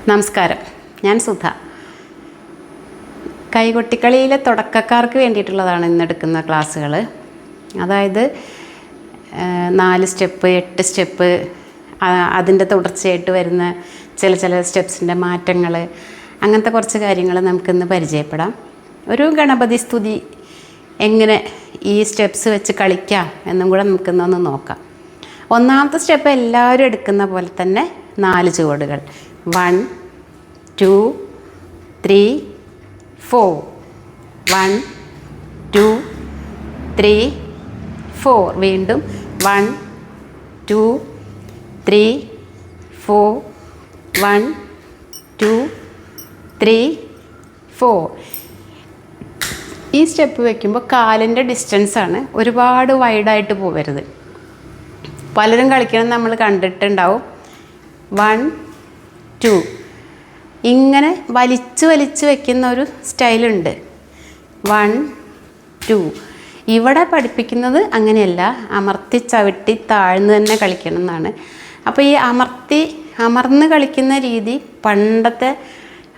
നമസ്കാരം, ഞാൻ സുധ. കൈകൊട്ടിക്കളിയിലെ തുടക്കക്കാർക്ക് വേണ്ടിയിട്ടുള്ളതാണ് ഇന്നെടുക്കുന്ന ക്ലാസ്സുകൾ. അതായത് 4 സ്റ്റെപ്പ്, 8 സ്റ്റെപ്പ്, അതിൻ്റെ തുടർച്ചയായിട്ട് വരുന്ന ചില സ്റ്റെപ്സിൻ്റെ മാറ്റങ്ങൾ, അങ്ങനത്തെ കുറച്ച് കാര്യങ്ങൾ നമുക്കിന്ന് പരിചയപ്പെടാം. ഒരു ഗണപതി സ്തുതി എങ്ങനെ ഈ സ്റ്റെപ്സ് വെച്ച് കളിക്കാം എന്നും കൂടെ നമുക്കിന്നൊന്ന് നോക്കാം. ഒന്നാമത്തെ സ്റ്റെപ്പ് എല്ലാവരും എടുക്കുന്ന പോലെ തന്നെ 4 ചുവടുകൾ. 1 2 3 4. 1 2 3 4. വീണ്ടും 1 2 3 4. 1 2 3 4. ഈ സ്റ്റെപ്പ് വയ്ക്കുമ്പോൾ കാലിൻ്റെ ഡിസ്റ്റൻസാണ്, ഒരുപാട് വൈഡായിട്ട് പോകരുത്. പലരും കളിക്കണം നമ്മൾ കണ്ടിട്ടുണ്ടാവും. 1 2 ഇങ്ങനെ വലിച്ച് വെക്കുന്ന ഒരു സ്റ്റൈലുണ്ട്. 1 2. ഇവിടെ പഠിപ്പിക്കുന്നത് അങ്ങനെയല്ല, അമർത്തി ചവിട്ടി താഴ്ന്ന് തന്നെ കളിക്കണം എന്നാണ്. അപ്പോൾ ഈ അമർന്ന് കളിക്കുന്ന രീതി പണ്ടത്തെ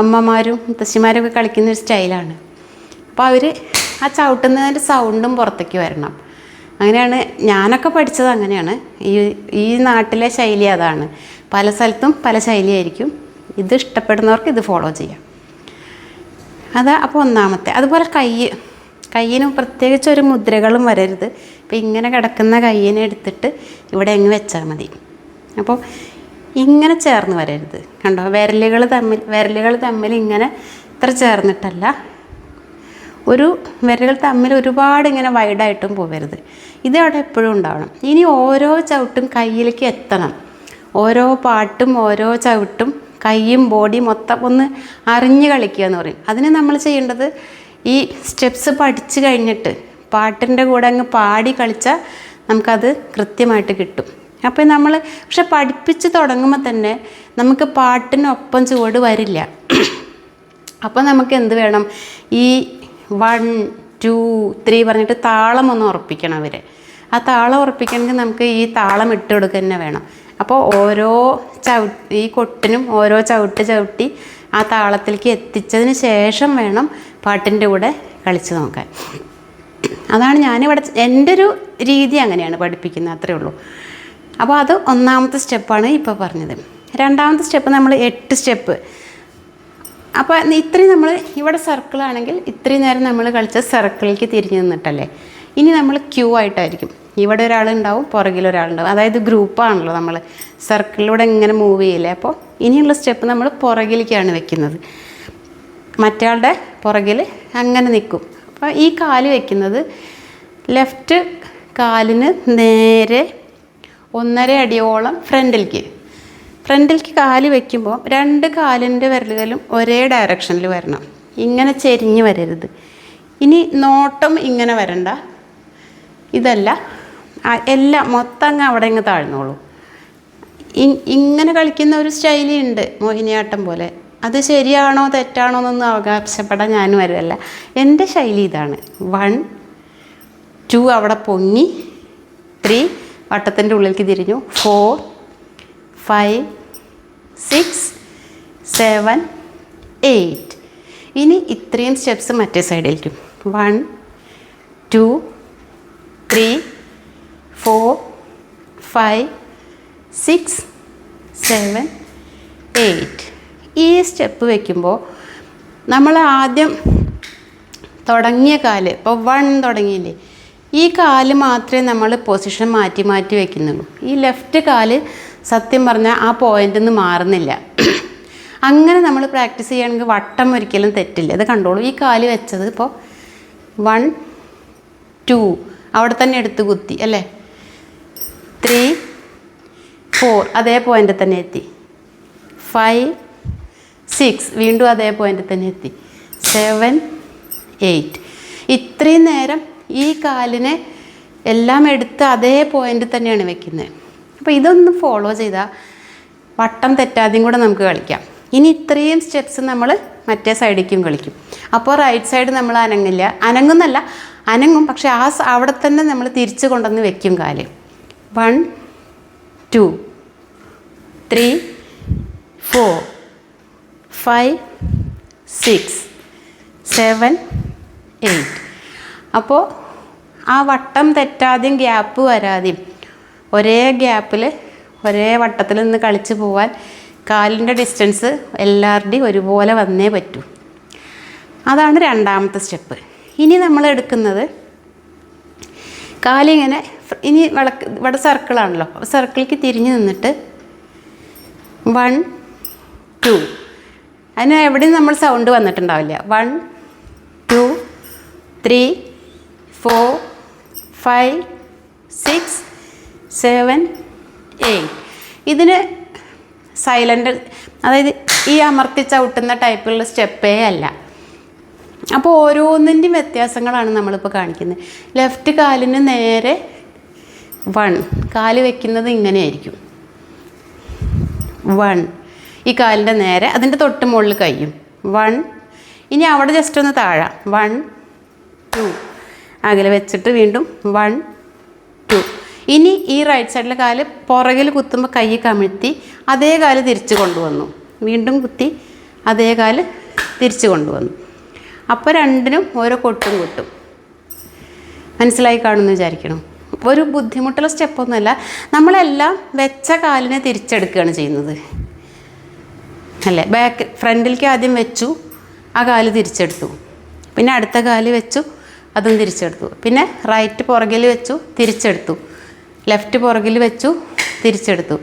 അമ്മമാരും മുത്തശ്ശിമാരൊക്കെ കളിക്കുന്ന ഒരു സ്റ്റൈലാണ്. അപ്പോൾ അവർ ആ ചവിട്ടുന്നതിൻ്റെ സൗണ്ടും പുറത്തേക്ക് വരണം. അങ്ങനെയാണ് ഞാനൊക്കെ പഠിച്ചത്. അങ്ങനെയാണ് ഈ നാട്ടിലെ ശൈലി അതാണ്. പല സ്ഥലത്തും പല ശൈലിയായിരിക്കും. ഇത് ഇഷ്ടപ്പെടുന്നവർക്ക് ഇത് ഫോളോ ചെയ്യാം. അപ്പോൾ ഒന്നാമത്തെ. അതുപോലെ കയ്യിന് പ്രത്യേകിച്ച് ഒരു മുദ്രകളും വരരുത്. ഇപ്പോൾ ഇങ്ങനെ കിടക്കുന്ന കയ്യിനെ എടുത്തിട്ട് ഇവിടെ അങ്ങ് വെച്ചാൽ മതി. അപ്പോൾ ഇങ്ങനെ ചേർന്ന് വരരുത്. കണ്ടോ, വിരലുകൾ തമ്മിൽ ഇങ്ങനെ ഇത്ര ചേർന്നിട്ടല്ല, വിരലുകൾ തമ്മിൽ ഒരുപാട് ഇങ്ങനെ വൈഡായിട്ടും പോകരുത്. ഇത് അവിടെ എപ്പോഴും ഉണ്ടാവണം. ഇനി ഓരോ ചവിട്ടും കയ്യിലേക്ക് എത്തണം. ഓരോ പാട്ടും ഓരോ ചവിട്ടും കൈയും ബോഡിയും മൊത്തം ഒന്ന് അറിഞ്ഞ് കളിക്കുക എന്ന് പറയും. അതിന് നമ്മൾ ചെയ്യേണ്ടത് ഈ സ്റ്റെപ്സ് പഠിച്ചു കഴിഞ്ഞിട്ട് പാട്ടിൻ്റെ കൂടെ അങ്ങ് പാടി കളിച്ചാൽ നമുക്കത് കൃത്യമായിട്ട് കിട്ടും. അപ്പോൾ പക്ഷെ പഠിപ്പിച്ച് തുടങ്ങുമ്പോൾ തന്നെ നമുക്ക് പാട്ടിനൊപ്പം ചുവട് വരില്ല. അപ്പോൾ നമുക്ക് എന്ത് വേണം, ഈ 1 2 3 പറഞ്ഞിട്ട് താളം ഒന്ന് ഉറപ്പിക്കണം അവരെ. ആ താളം ഉറപ്പിക്കണമെങ്കിൽ നമുക്ക് ഈ താളം ഇട്ട് കൊടുക്കുക തന്നെ വേണം. അപ്പോൾ ഓരോ ഈ കൊട്ടിനും ഓരോ ചവിട്ടി ആ താളത്തിലേക്ക് എത്തിച്ചതിന് ശേഷം വേണം പാട്ടിൻ്റെ കൂടെ കളിച്ച് നോക്കാൻ. അതാണ് ഞാനിവിടെ എൻ്റെ ഒരു രീതി, അങ്ങനെയാണ് പഠിപ്പിക്കുന്നത്, അത്രയേ ഉള്ളൂ. അപ്പോൾ അത് ഒന്നാമത്തെ സ്റ്റെപ്പാണ് ഇപ്പോൾ പറഞ്ഞത്. രണ്ടാമത്തെ സ്റ്റെപ്പ് നമ്മൾ 8 സ്റ്റെപ്പ്. അപ്പോൾ ഇത്രയും നമ്മൾ ഇവിടെ സർക്കിളാണെങ്കിൽ ഇത്രയും നേരം നമ്മൾ കളിച്ച സർക്കിളിലേക്ക് തിരിഞ്ഞ് നിന്നിട്ടല്ലേ. ഇനി നമ്മൾ ക്യൂ ആയിട്ടായിരിക്കും. ഇവിടെ ഒരാളുണ്ടാവും, പുറകിലൊരാളുണ്ടാവും. അതായത് ഗ്രൂപ്പാണല്ലോ, നമ്മൾ സർക്കിളിലൂടെ ഇങ്ങനെ മൂവ് ചെയ്യില്ലേ. അപ്പോൾ ഇനിയുള്ള സ്റ്റെപ്പ് നമ്മൾ പുറകിലേക്കാണ് വെക്കുന്നത്. മറ്റയാളുടെ പുറകിൽ അങ്ങനെ നിൽക്കും. അപ്പോൾ ഈ കാല് വെക്കുന്നത് ലെഫ്റ്റ് കാലിന് നേരെ 1.5 അടിയോളം ഫ്രണ്ടിലേക്ക് കാല് വയ്ക്കുമ്പോൾ 2 കാലിൻ്റെ വിരലുകളും ഒരേ ഡയറക്ഷനിൽ വരണം. ഇങ്ങനെ ചെരിഞ്ഞ് വരരുത്. ഇനി നോട്ടം ഇങ്ങനെ വരണ്ട, ഇതല്ല, എല്ലാം മൊത്തം അങ്ങ് അവിടെ ഇങ്ങ് താഴ്ന്നോളൂ. ഇങ്ങനെ കളിക്കുന്ന ഒരു ശൈലി ഉണ്ട്, മോഹിനിയാട്ടം പോലെ. അത് ശരിയാണോ തെറ്റാണോ എന്നൊന്നും അവകാശപ്പെടാൻ ഞാനും വരുമല്ല. എൻ്റെ ശൈലി ഇതാണ്. 1 2 അവിടെ പൊങ്ങി, 3 വട്ടത്തിൻ്റെ ഉള്ളിലേക്ക് തിരിഞ്ഞു, 4 5 6 7 8. ഇനി ഇത്രയും സ്റ്റെപ്സ് മറ്റേ സൈഡിലേക്കും. 1 2 3 4 5 6 7 8. ഈ സ്റ്റെപ്പ് വയ്ക്കുമ്പോൾ നമ്മൾ ആദ്യം തുടങ്ങിയ കാല്, ഇപ്പോൾ 1 തുടങ്ങിയില്ലേ, ഈ കാല് മാത്രമേ നമ്മൾ പൊസിഷൻ മാറ്റി വയ്ക്കുന്നുള്ളൂ. ഈ ലെഫ്റ്റ് കാല് സത്യം പറഞ്ഞാൽ ആ പോയിൻ്റിൽ നിന്ന് മാറുന്നില്ല. അങ്ങനെ നമ്മൾ പ്രാക്ടീസ് ചെയ്യുകയാണെങ്കിൽ വട്ടം ഒരിക്കലും തെറ്റില്ല. ഇത് കണ്ടോളൂ, ഈ കാല് വെച്ചത് ഇപ്പോൾ 1 2 അവിടെ തന്നെ എടുത്ത് കുത്തി അല്ലേ. 3 4 അതേ പോയിൻ്റിൽ തന്നെ എത്തി. 5 6 വീണ്ടും അതേ പോയിൻ്റിൽ തന്നെ എത്തി. 7 8. ഇത്രയും നേരം ഈ കാലിനെ എല്ലാം എടുത്ത് അതേ പോയിൻ്റിൽ തന്നെയാണ് വെക്കുന്നത്. അപ്പോൾ ഇതൊന്ന് ഫോളോ ചെയ്താൽ വട്ടം തെറ്റാതെയും കൂടെ നമുക്ക് കളിക്കാം. ഇനി ഇത്രയും സ്റ്റെപ്സ് നമ്മൾ മറ്റേ സൈഡിലേക്കും കളിക്കും. അപ്പോൾ റൈറ്റ് സൈഡ് നമ്മൾ അനങ്ങും, പക്ഷെ അവിടെ തന്നെ നമ്മൾ തിരിച്ച് കൊണ്ടുവന്ന് വെക്കും കാല്. 1 2 3 4 5 6 7 8. അപ്പോൾ ആ വട്ടം തെറ്റാതെയും ഗ്യാപ്പ് വരാതെയും ഒരേ ഗ്യാപ്പിൽ ഒരേ വട്ടത്തിൽ നിന്ന് കളിച്ച് പോകാൻ കാലിൻ്റെ ഡിസ്റ്റൻസ് എല്ലാവരുടെയും ഒരുപോലെ വന്നേ പറ്റൂ. അതാണ് രണ്ടാമത്തെ സ്റ്റെപ്പ്. ഇനി നമ്മൾ എടുക്കുന്നത് കാലിങ്ങനെ ഇനി ഇവിടെ സർക്കിളാണല്ലോ, അപ്പോൾ സർക്കിളിലേക്ക് തിരിഞ്ഞ് നിന്നിട്ട് 1 2, അതിന് എവിടെയും നമ്മൾ സൗണ്ട് വന്നിട്ടുണ്ടാവില്ല. 1 2 3 4 5 6 7 8. ഇതിന് സൈലൻ്റ്, അതായത് ഈ അമർത്തി ചവിട്ടുന്ന ടൈപ്പുള്ള സ്റ്റെപ്പേ അല്ല. അപ്പോൾ ഓരോന്നിൻ്റെയും വ്യത്യാസങ്ങളാണ് നമ്മളിപ്പോൾ കാണിക്കുന്നത്. ലെഫ്റ്റ് കാലിന് നേരെ 1, കാല് വയ്ക്കുന്നത് ഇങ്ങനെയായിരിക്കും. 1, ഈ കാലിൻ്റെ നേരെ അതിൻ്റെ തൊട്ട് മുകളിൽ കയ്യും 1. ഇനി അവിടെ ജസ്റ്റ് ഒന്ന് താഴെ 1 2, അകലെ വെച്ചിട്ട് വീണ്ടും 1 2. ഇനി ഈ റൈറ്റ് സൈഡിലെ കാല് പുറകിൽ കുത്തുമ്പോൾ കൈ കമിഴ്ത്തി അതേ കാല് തിരിച്ച് കൊണ്ടുവന്നു, വീണ്ടും കുത്തി അതേ കാല് തിരിച്ച് കൊണ്ടുവന്നു. അപ്പോൾ രണ്ടിനും ഓരോ കൊട്ടും കുത്തും. മനസ്സിലായി കാണുമെന്ന് വിചാരിക്കണം. ഒരു ബുദ്ധിമുട്ടുള്ള സ്റ്റെപ്പൊന്നുമല്ല. നമ്മളെല്ലാം വെച്ച കാലിനെ തിരിച്ചെടുക്കുകയാണ് ചെയ്യുന്നത് അല്ലേ. ഫ്രണ്ടിലേക്ക് ആദ്യം വെച്ചു, ആ കാല് തിരിച്ചെടുത്തു, പിന്നെ അടുത്ത കാല് വെച്ചു, അതും തിരിച്ചെടുത്തു, പിന്നെ റൈറ്റ് പുറകിൽ വെച്ചു, തിരിച്ചെടുത്തു, ലെഫ്റ്റ് പുറകിൽ വെച്ചു, തിരിച്ചെടുത്തു.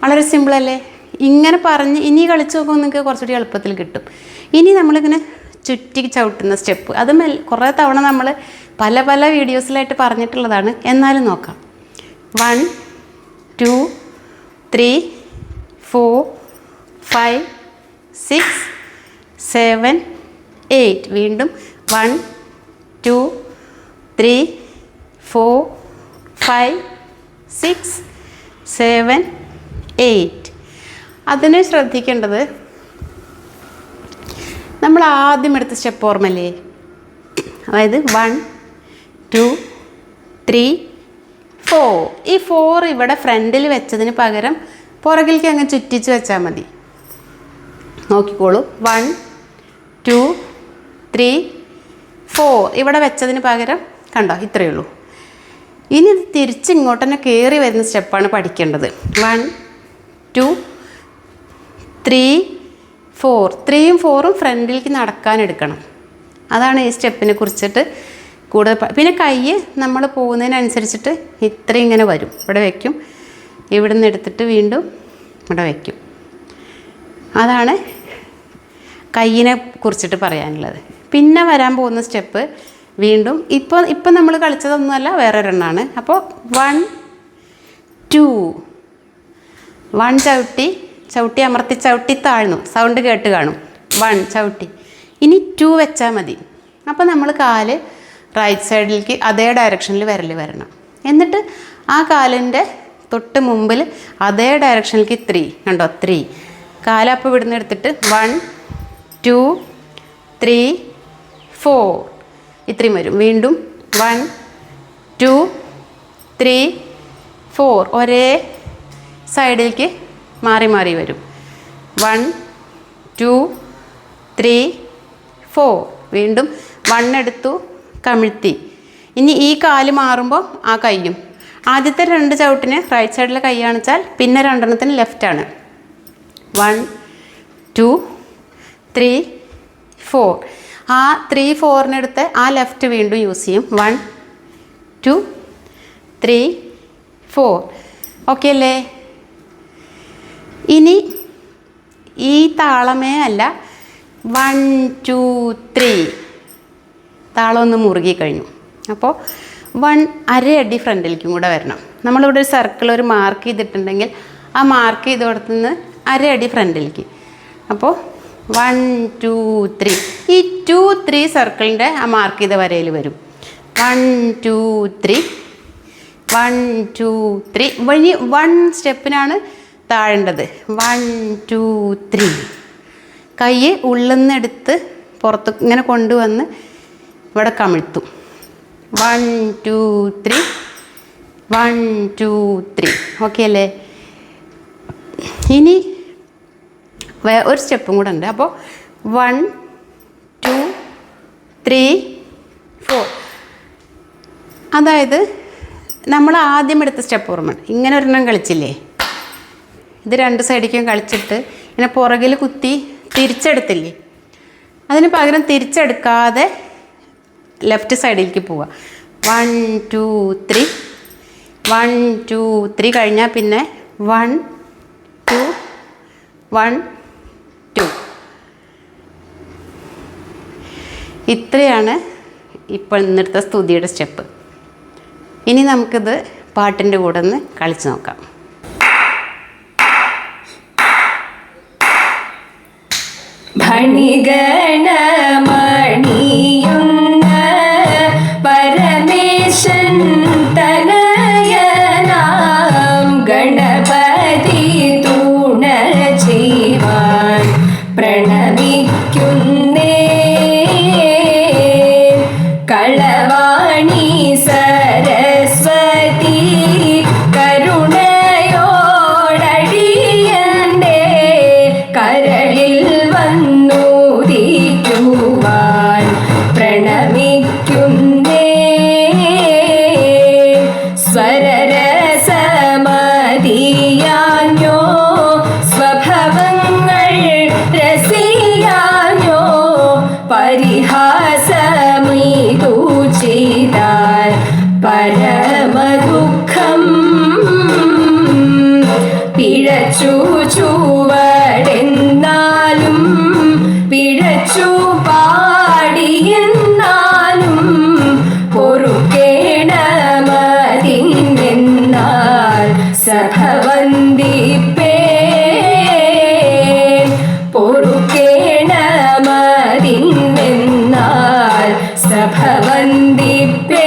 വളരെ സിമ്പിളല്ലേ. ഇങ്ങനെ പറഞ്ഞ് ഇനി കളിച്ച് നോക്കുമ്പോൾ നിങ്ങൾക്ക് കുറച്ചുകൂടി എളുപ്പത്തിൽ കിട്ടും. ഇനി നമ്മളിങ്ങനെ ചുറ്റി ചവിട്ടുന്ന സ്റ്റെപ്പ്, അത് കുറേ തവണ നമ്മൾ പല പല വീഡിയോസിലായിട്ട് പറഞ്ഞിട്ടുള്ളതാണ്, എന്നാലും നോക്കാം. 1 2 3 4 5 6 7 8. വീണ്ടും 1 2 3 4 5 6 7 8. അതിന് ശ്രദ്ധിക്കേണ്ടത്, നമ്മൾ ആദ്യം എടുത്ത സ്റ്റെപ്പ് ഓർമ്മല്ലേ, അതായത് 1 2 3 4. ഈ 4 ഇവിടെ ഫ്രണ്ടിൽ വെച്ചതിന് പകരം പുറകിലേക്ക് അങ്ങ് ചുറ്റിച്ച് വെച്ചാൽ മതി. നോക്കിക്കോളൂ. 1 2 3 4 ഇവിടെ വെച്ചതിന് പകരം കണ്ടോ, ഇത്രയേ ഉള്ളൂ. ഇനി ഇത് തിരിച്ച് ഇങ്ങോട്ട് തന്നെ കയറി വരുന്ന സ്റ്റെപ്പാണ് പഠിക്കേണ്ടത്. 1 2 3 4. 3ഉം 4ഉം ഫ്രണ്ടിലേക്ക് നടക്കാനെടുക്കണം. അതാണ് ഈ സ്റ്റെപ്പിനെ കുറിച്ചിട്ട് കൂടുതൽ. പിന്നെ കൈ നമ്മൾ പോകുന്നതിനനുസരിച്ചിട്ട് ഇത്രയും ഇങ്ങനെ വരും. ഇവിടെ വയ്ക്കും, ഇവിടെ നിന്ന് എടുത്തിട്ട് വീണ്ടും ഇവിടെ വയ്ക്കും. അതാണ് കൈയിനെ കുറിച്ചിട്ട് പറയാനുള്ളത്. പിന്നെ വരാൻ പോകുന്ന സ്റ്റെപ്പ് വീണ്ടും ഇപ്പം നമ്മൾ കളിച്ചതൊന്നുമല്ല, വേറൊരെണ്ണമാണ്. അപ്പോൾ 1 2. 1 ചവിട്ടി അമർത്തി ചവിട്ടി താഴ്ന്നു, സൗണ്ട് കേട്ട് കാണും. 1 ചവിട്ടി. ഇനി 2 വെച്ചാൽ മതി. അപ്പോൾ നമ്മൾ കാല് റൈറ്റ് സൈഡിലേക്ക് അതേ ഡയറക്ഷനിൽ വരണം. എന്നിട്ട് ആ കാലിൻ്റെ തൊട്ട് മുമ്പിൽ അതേ ഡയറക്ഷനിലേക്ക് 3 കണ്ടോ, 3 കാലപ്പോൾ ഇവിടുന്ന് എടുത്തിട്ട് 1 2 3 4 ഇത്രയും വരും. വീണ്ടും 1 2 3 4 ഒരേ സൈഡിലേക്ക് മാറി മാറി വരും. 1 2 3 4 വീണ്ടും 1 എടുത്തു, കമിഴ്ത്തി. ഇനി ഈ കാല് മാറുമ്പോൾ ആ കൈയും, ആദ്യത്തെ 2 ചവിട്ടിന് റൈറ്റ് സൈഡിലെ കൈയാണ് വെച്ചാൽ പിന്നെ 2 ലെഫ്റ്റാണ്. 1 2 3 4. ആ 3 4-നെടുത്ത് ആ ലെഫ്റ്റ് വീണ്ടും യൂസ് ചെയ്യും. 1 2 3 4. ഓക്കെ അല്ലേ. ഇനി ഈ താളമേ അല്ല, 1 2 3 താളം ഒന്ന് മുറുകി കഴിഞ്ഞു. അപ്പോൾ 1 അരയടി ഫ്രണ്ടിലേക്കും കൂടെ വരണം. നമ്മളിവിടെ ഒരു സർക്കിൾ ഒരു മാർക്ക് ചെയ്തിട്ടുണ്ടെങ്കിൽ ആ മാർക്ക് ചെയ്തോടത്തുനിന്ന് അരയടി ഫ്രണ്ടിലേക്ക്. അപ്പോൾ 1 2 3. ഈ 2 3 സർക്കിളിൻ്റെ ആ മാർക്ക് ചെയ്ത വരയിൽ വരും. 1 2 3 1 2 3. വഴി 1 സ്റ്റെപ്പിനാണ് താഴേണ്ടത്. 1 2 3. കൈ ഉള്ളിൽ നിന്ന് എടുത്ത് പുറത്ത് ഇങ്ങനെ കൊണ്ടുവന്ന് ഇവിടെ കമിഴ്ത്തും. 1 2 3 1 2 3. ഓക്കെ അല്ലേ. ഇനി ഒരു സ്റ്റെപ്പും കൂടെ ഉണ്ട്. അപ്പോൾ 1 2 3 4. അതായത് നമ്മൾ ആദ്യം എടുത്ത സ്റ്റെപ്പ് ഓർമ്മ, ഇങ്ങനെ ഒരെണ്ണം കളിച്ചില്ലേ, ഇത് 2 സൈഡിലേക്കും കളിച്ചിട്ട് ഇങ്ങനെ പുറകിൽ കുത്തി തിരിച്ചെടുത്തില്ലേ, അതിന് പകരം തിരിച്ചെടുക്കാതെ ലെഫ്റ്റ് സൈഡിലേക്ക് പോവുക. 1 2 3 1 2 3 കഴിഞ്ഞാൽ പിന്നെ 1 2 1 2. ഇത്രയാണ് ഇപ്പോൾ ഇന്നെടുത്ത സ്തുതിയുടെ സ്റ്റെപ്പ്. ഇനി നമുക്കിത് പാട്ടിൻ്റെ കൂടെ ഒന്ന് കളിച്ച് നോക്കാം. ഭണിഗണമണിയുന്ന പരമേശൻ തനയനാം ഗണപതി തുണ ചെയ്യുവാൻ പ്രണമിക്കുന്നേ. കളവാണി സരസ്വതി കരുണയോടടിയന്റെ കരളിൽ വന്നുദിക്കുവാൻ പ്രണമിക്കുന്നേ. സ്വരരസമതിയാഞ്ഞോ സ്വഭവങ്ങൾ രസിയാഞ്ഞോ പരിഹാസമിതു ചെയ്താൽ പരമദുഃഖം. പിഴച്ചു ചുവടെന്നാലും പിഴച്ചു പാടിയെന്നാലും പൊറുക്കേണമതിനെന്നാൽ സഭവന്ദിപ്പേ. പൊറുക്കേണമതിനെന്നാൽ സഭവന്ദിപ്പേ.